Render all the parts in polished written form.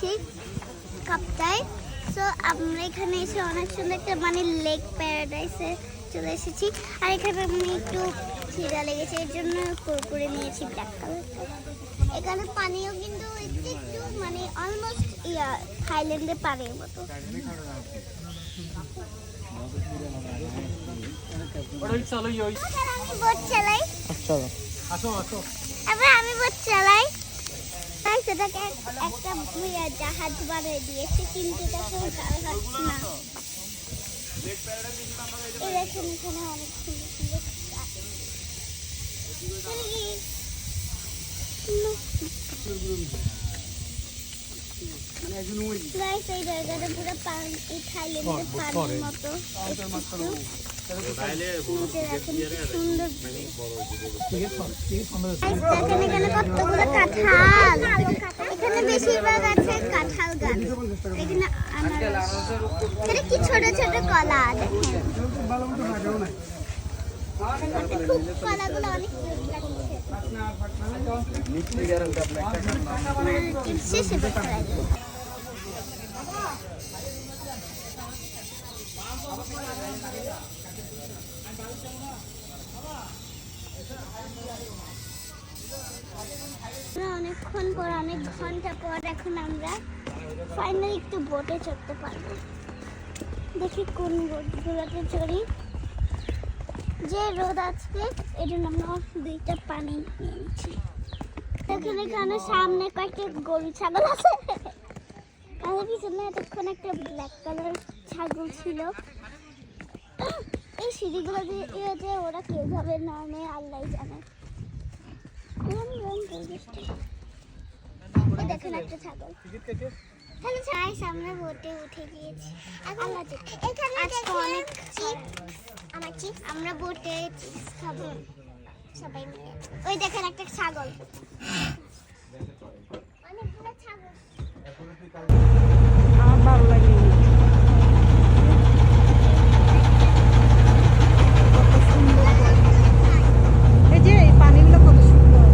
এসেছি কাপ্তায়। সো আমরা এখানে এসে অনেক সুন্দর একটা মানে লেক প্যারাডাইসে চলে এসেছি। আর এখানে মানে একটু খিদা লেগেছে, এর জন্য কুরকুরে নিয়েছি ব্ল্যাক কালারটা। এখানে পানিও কিন্তু একটু একটু মানে অলমোস্ট থাইল্যান্ডের পানির মতো। আমি বোট চালাই। আমি বোট চালাই। সেটাকে একটা জাহাজ বানিয়ে দিয়েছে, কিন্তু এটা কেউ জাহাজ না। এখানে অনেক সুন্দর সুন্দর গাইস, এই জায়গাটা পুরো থাইল্যান্ডের পানির মতো। এখানে কতগুলো কাঁঠাল, এখানে বেশিরভাগ আছে কাঁঠাল গাছ। এখানে এখানে কি ছোট ছোট কলা, দেখেন কলাগুলো অনেক অনেকক্ষণ পর, অনেক ঘন্টা পর এখন আমরা ফাইনালি একটু বোটে চড়তে পারবো। দেখি কোন বোটগুলোতে চড়ি। যে রোদ আজকে, এই জন্য আমরা দুইটা পানি নিয়ে নিচ্ছি। এখানে সামনে কয়েকটা গরু ছাগল আছে, আমাদের পিছনে এতক্ষণ একটা ব্ল্যাক কালার ছাগল ছিল। এই সিঁড়িগুলো দিয়ে যে ওরা কিভাবে নামে আল্লাহ জানে। দেখেন একটা ছাগল। হ্যালো গাইস, আমরা বোটে উঠে গিয়েছি। এখানে অনেক চিপস, আমরা বোটে চিপস খাবো সবাই মিলে। ওই দেখেন একটা ছাগল, অনেকগুলো ছাগল। আমার ভালো লাগে। এই যে এই পানিগুলো কত সুন্দর।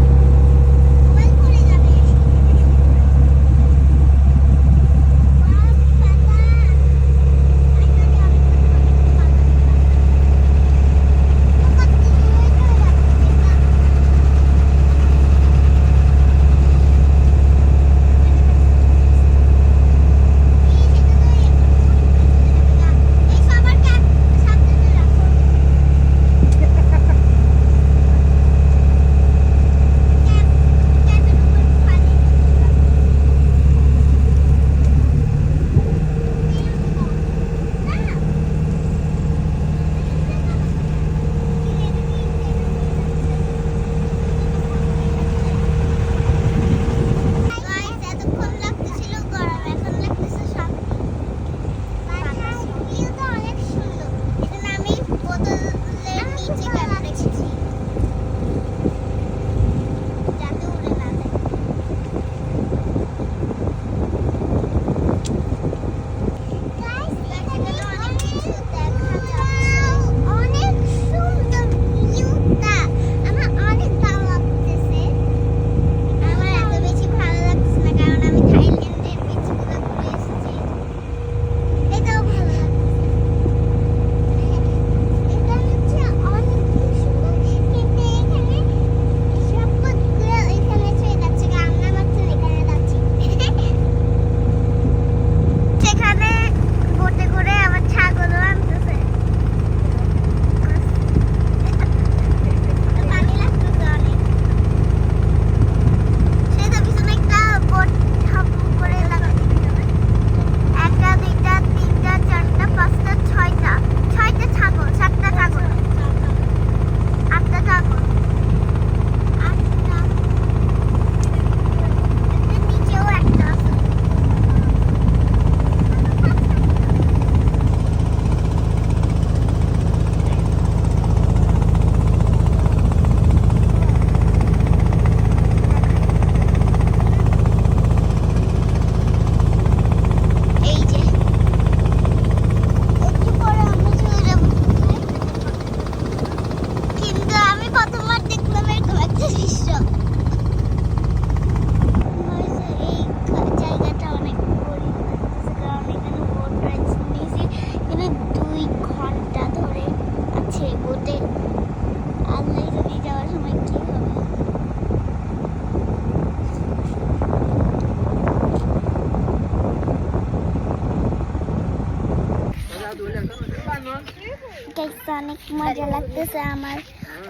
মজা লাগতেছে আমার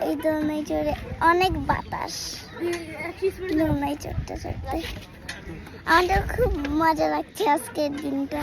এই দোলনায় চড়ে। অনেক বাতাস দোলনায় চড়তে চড়তে। আমাদের খুব মজা লাগছে আজকের দিনটা।